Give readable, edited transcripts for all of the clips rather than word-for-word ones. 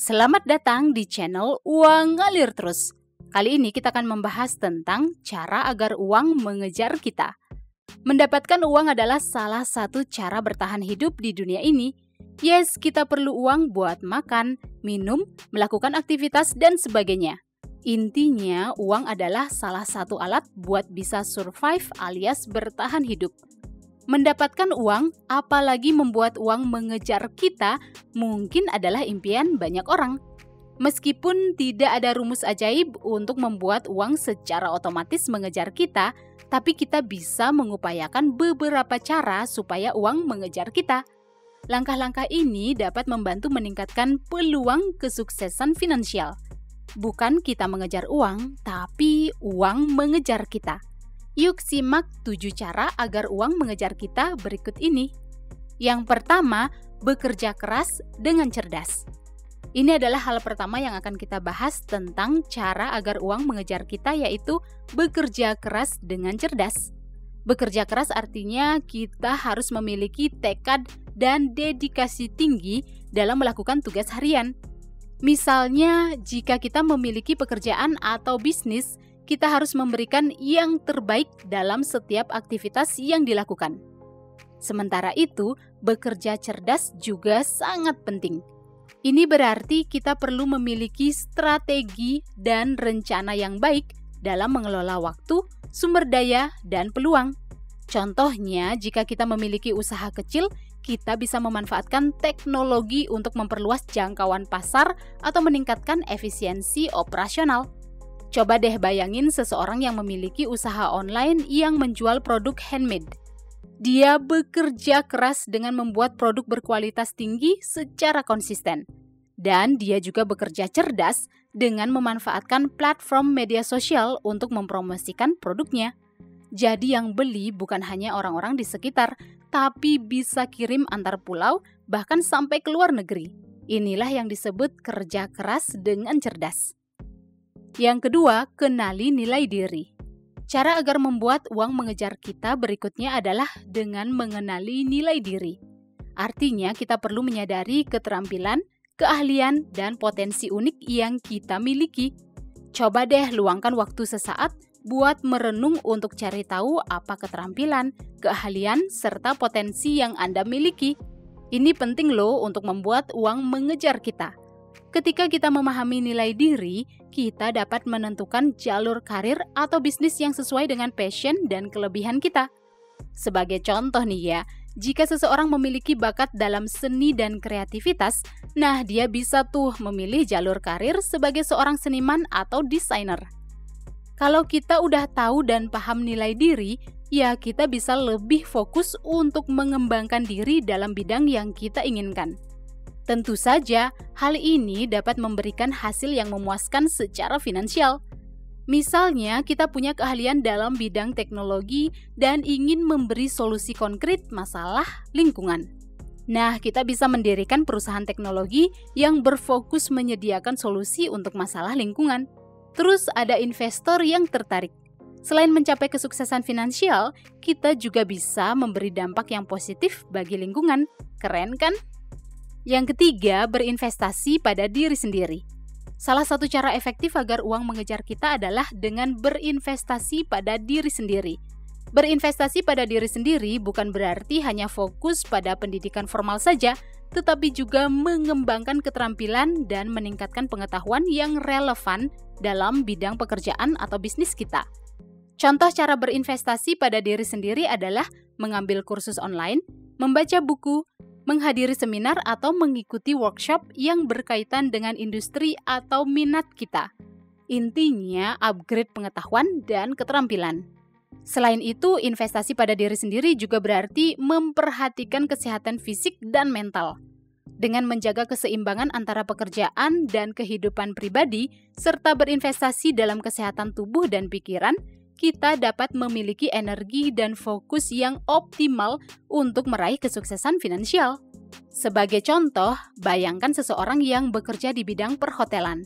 Selamat datang di channel Uang Ngalir Terus. Kali ini kita akan membahas tentang cara agar uang mengejar kita. Mendapatkan uang adalah salah satu cara bertahan hidup di dunia ini. Yes, kita perlu uang buat makan, minum, melakukan aktivitas, dan sebagainya. Intinya, uang adalah salah satu alat buat bisa survive alias bertahan hidup. Mendapatkan uang, apalagi membuat uang mengejar kita, mungkin adalah impian banyak orang. Meskipun tidak ada rumus ajaib untuk membuat uang secara otomatis mengejar kita, tapi kita bisa mengupayakan beberapa cara supaya uang mengejar kita. Langkah-langkah ini dapat membantu meningkatkan peluang kesuksesan finansial. Bukan kita mengejar uang, tapi uang mengejar kita. Yuk simak 7 cara agar uang mengejar kita berikut ini. Yang pertama, bekerja keras dengan cerdas. Ini adalah hal pertama yang akan kita bahas tentang cara agar uang mengejar kita, yaitu bekerja keras dengan cerdas. Bekerja keras artinya kita harus memiliki tekad dan dedikasi tinggi dalam melakukan tugas harian. Misalnya, jika kita memiliki pekerjaan atau bisnis, kita harus memberikan yang terbaik dalam setiap aktivitas yang dilakukan. Sementara itu, bekerja cerdas juga sangat penting. Ini berarti kita perlu memiliki strategi dan rencana yang baik dalam mengelola waktu, sumber daya, dan peluang. Contohnya, jika kita memiliki usaha kecil, kita bisa memanfaatkan teknologi untuk memperluas jangkauan pasar atau meningkatkan efisiensi operasional. Coba deh bayangin seseorang yang memiliki usaha online yang menjual produk handmade. Dia bekerja keras dengan membuat produk berkualitas tinggi secara konsisten. Dan dia juga bekerja cerdas dengan memanfaatkan platform media sosial untuk mempromosikan produknya. Jadi yang beli bukan hanya orang-orang di sekitar, tapi bisa kirim antar pulau, bahkan sampai ke luar negeri. Inilah yang disebut kerja keras dengan cerdas. Yang kedua, kenali nilai diri. Cara agar membuat uang mengejar kita berikutnya adalah dengan mengenali nilai diri. Artinya kita perlu menyadari keterampilan, keahlian, dan potensi unik yang kita miliki. Coba deh luangkan waktu sesaat buat merenung untuk cari tahu apa keterampilan, keahlian, serta potensi yang Anda miliki. Ini penting loh untuk membuat uang mengejar kita. Ketika kita memahami nilai diri, kita dapat menentukan jalur karir atau bisnis yang sesuai dengan passion dan kelebihan kita. Sebagai contoh nih ya, jika seseorang memiliki bakat dalam seni dan kreativitas, nah dia bisa tuh memilih jalur karir sebagai seorang seniman atau desainer. Kalau kita udah tahu dan paham nilai diri, ya kita bisa lebih fokus untuk mengembangkan diri dalam bidang yang kita inginkan. Tentu saja, hal ini dapat memberikan hasil yang memuaskan secara finansial. Misalnya, kita punya keahlian dalam bidang teknologi dan ingin memberi solusi konkret masalah lingkungan. Nah, kita bisa mendirikan perusahaan teknologi yang berfokus menyediakan solusi untuk masalah lingkungan. Terus ada investor yang tertarik. Selain mencapai kesuksesan finansial, kita juga bisa memberi dampak yang positif bagi lingkungan. Keren kan? Yang ketiga, berinvestasi pada diri sendiri. Salah satu cara efektif agar uang mengejar kita adalah dengan berinvestasi pada diri sendiri. Berinvestasi pada diri sendiri bukan berarti hanya fokus pada pendidikan formal saja, tetapi juga mengembangkan keterampilan dan meningkatkan pengetahuan yang relevan dalam bidang pekerjaan atau bisnis kita. Contoh cara berinvestasi pada diri sendiri adalah mengambil kursus online, membaca buku, menghadiri seminar atau mengikuti workshop yang berkaitan dengan industri atau minat kita. Intinya, upgrade pengetahuan dan keterampilan. Selain itu, investasi pada diri sendiri juga berarti memperhatikan kesehatan fisik dan mental. Dengan menjaga keseimbangan antara pekerjaan dan kehidupan pribadi, serta berinvestasi dalam kesehatan tubuh dan pikiran, kita dapat memiliki energi dan fokus yang optimal untuk meraih kesuksesan finansial. Sebagai contoh, bayangkan seseorang yang bekerja di bidang perhotelan.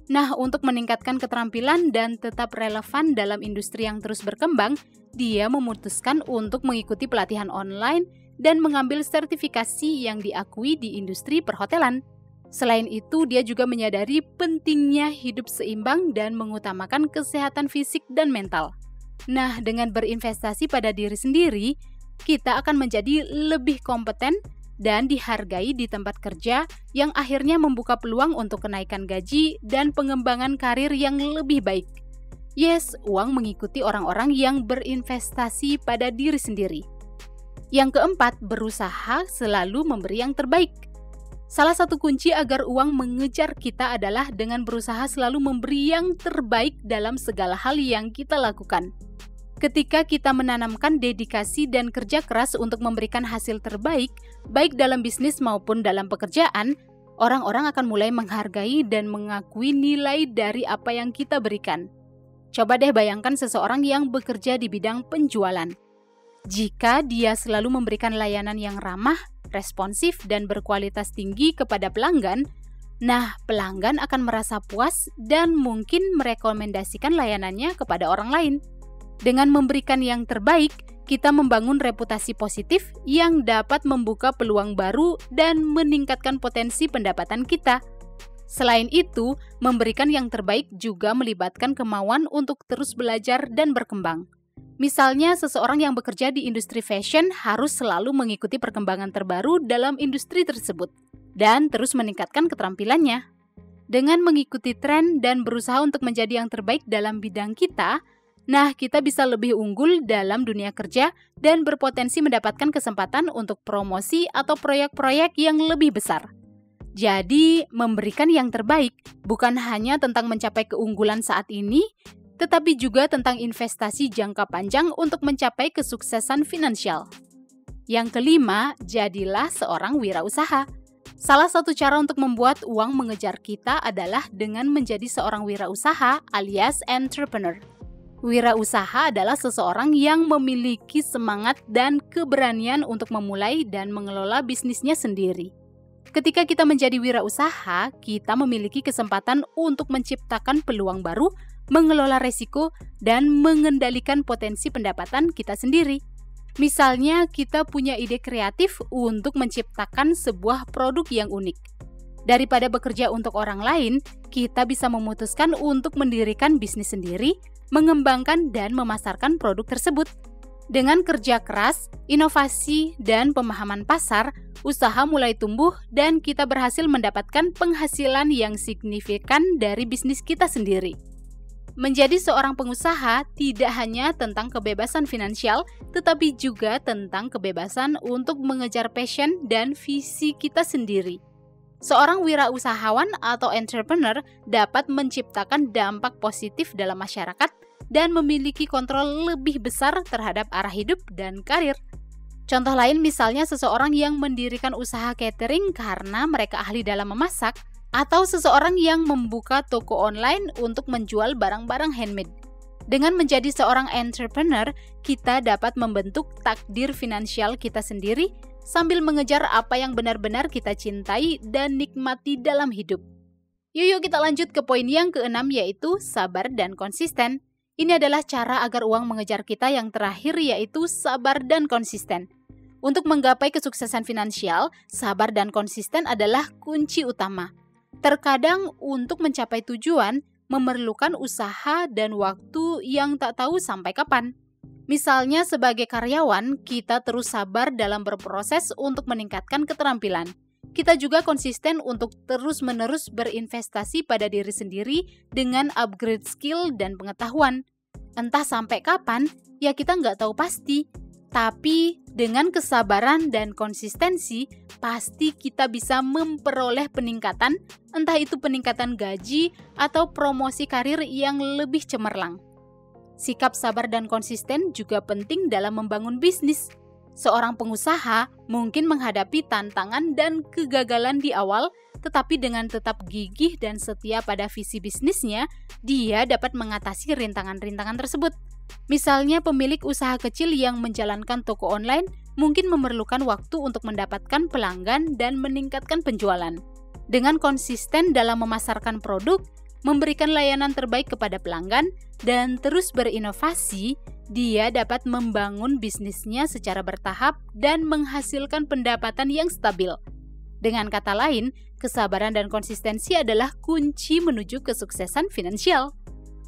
Nah, untuk meningkatkan keterampilan dan tetap relevan dalam industri yang terus berkembang, dia memutuskan untuk mengikuti pelatihan online dan mengambil sertifikasi yang diakui di industri perhotelan. Selain itu, dia juga menyadari pentingnya hidup seimbang dan mengutamakan kesehatan fisik dan mental. Nah, dengan berinvestasi pada diri sendiri, kita akan menjadi lebih kompeten dan dihargai di tempat kerja yang akhirnya membuka peluang untuk kenaikan gaji dan pengembangan karir yang lebih baik. Yes, uang mengikuti orang-orang yang berinvestasi pada diri sendiri. Yang keempat, berusaha selalu memberi yang terbaik. Salah satu kunci agar uang mengejar kita adalah dengan berusaha selalu memberi yang terbaik dalam segala hal yang kita lakukan. Ketika kita menanamkan dedikasi dan kerja keras untuk memberikan hasil terbaik, baik dalam bisnis maupun dalam pekerjaan, orang-orang akan mulai menghargai dan mengakui nilai dari apa yang kita berikan. Coba deh bayangkan seseorang yang bekerja di bidang penjualan. Jika dia selalu memberikan layanan yang ramah, responsif, dan berkualitas tinggi kepada pelanggan, nah pelanggan akan merasa puas dan mungkin merekomendasikan layanannya kepada orang lain. Dengan memberikan yang terbaik, kita membangun reputasi positif yang dapat membuka peluang baru dan meningkatkan potensi pendapatan kita. Selain itu, memberikan yang terbaik juga melibatkan kemauan untuk terus belajar dan berkembang. Misalnya, seseorang yang bekerja di industri fashion harus selalu mengikuti perkembangan terbaru dalam industri tersebut dan terus meningkatkan keterampilannya. Dengan mengikuti tren dan berusaha untuk menjadi yang terbaik dalam bidang kita, nah kita bisa lebih unggul dalam dunia kerja dan berpotensi mendapatkan kesempatan untuk promosi atau proyek-proyek yang lebih besar. Jadi, memberikan yang terbaik bukan hanya tentang mencapai keunggulan saat ini, tetapi juga tentang investasi jangka panjang untuk mencapai kesuksesan finansial. Yang kelima, jadilah seorang wirausaha. Salah satu cara untuk membuat uang mengejar kita adalah dengan menjadi seorang wirausaha alias entrepreneur. Wirausaha adalah seseorang yang memiliki semangat dan keberanian untuk memulai dan mengelola bisnisnya sendiri. Ketika kita menjadi wirausaha, kita memiliki kesempatan untuk menciptakan peluang baru, mengelola resiko, dan mengendalikan potensi pendapatan kita sendiri. Misalnya, kita punya ide kreatif untuk menciptakan sebuah produk yang unik. Daripada bekerja untuk orang lain, kita bisa memutuskan untuk mendirikan bisnis sendiri, mengembangkan dan memasarkan produk tersebut. Dengan kerja keras, inovasi, dan pemahaman pasar, usaha mulai tumbuh dan kita berhasil mendapatkan penghasilan yang signifikan dari bisnis kita sendiri. Menjadi seorang pengusaha tidak hanya tentang kebebasan finansial, tetapi juga tentang kebebasan untuk mengejar passion dan visi kita sendiri. Seorang wirausahawan atau entrepreneur dapat menciptakan dampak positif dalam masyarakat dan memiliki kontrol lebih besar terhadap arah hidup dan karir. Contoh lain misalnya seseorang yang mendirikan usaha catering karena mereka ahli dalam memasak, atau seseorang yang membuka toko online untuk menjual barang-barang handmade. Dengan menjadi seorang entrepreneur, kita dapat membentuk takdir finansial kita sendiri sambil mengejar apa yang benar-benar kita cintai dan nikmati dalam hidup. Yuk kita lanjut ke poin yang keenam, yaitu sabar dan konsisten. Ini adalah cara agar uang mengejar kita yang terakhir, yaitu sabar dan konsisten. Untuk menggapai kesuksesan finansial, sabar dan konsisten adalah kunci utama. Terkadang untuk mencapai tujuan memerlukan usaha dan waktu yang tak tahu sampai kapan. Misalnya sebagai karyawan, kita terus sabar dalam berproses untuk meningkatkan keterampilan. Kita juga konsisten untuk terus-menerus berinvestasi pada diri sendiri dengan upgrade skill dan pengetahuan. Entah sampai kapan, ya kita nggak tahu pasti. Tapi dengan kesabaran dan konsistensi, pasti kita bisa memperoleh peningkatan, entah itu peningkatan gaji atau promosi karir yang lebih cemerlang. Sikap sabar dan konsisten juga penting dalam membangun bisnis. Seorang pengusaha mungkin menghadapi tantangan dan kegagalan di awal, tetapi dengan tetap gigih dan setia pada visi bisnisnya, dia dapat mengatasi rintangan-rintangan tersebut. Misalnya pemilik usaha kecil yang menjalankan toko online mungkin memerlukan waktu untuk mendapatkan pelanggan dan meningkatkan penjualan. Dengan konsisten dalam memasarkan produk, memberikan layanan terbaik kepada pelanggan, dan terus berinovasi, dia dapat membangun bisnisnya secara bertahap dan menghasilkan pendapatan yang stabil. Dengan kata lain, kesabaran dan konsistensi adalah kunci menuju kesuksesan finansial.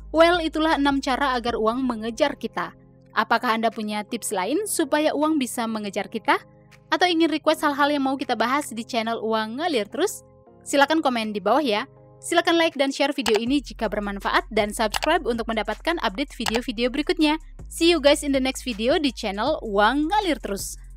Well, itulah 6 cara agar uang mengejar kita. Apakah Anda punya tips lain supaya uang bisa mengejar kita? Atau ingin request hal-hal yang mau kita bahas di channel Uang Ngalir Terus? Silakan komen di bawah ya. Silakan like dan share video ini jika bermanfaat dan subscribe untuk mendapatkan update video-video berikutnya. See you guys in the next video di channel Uang Ngalir Terus.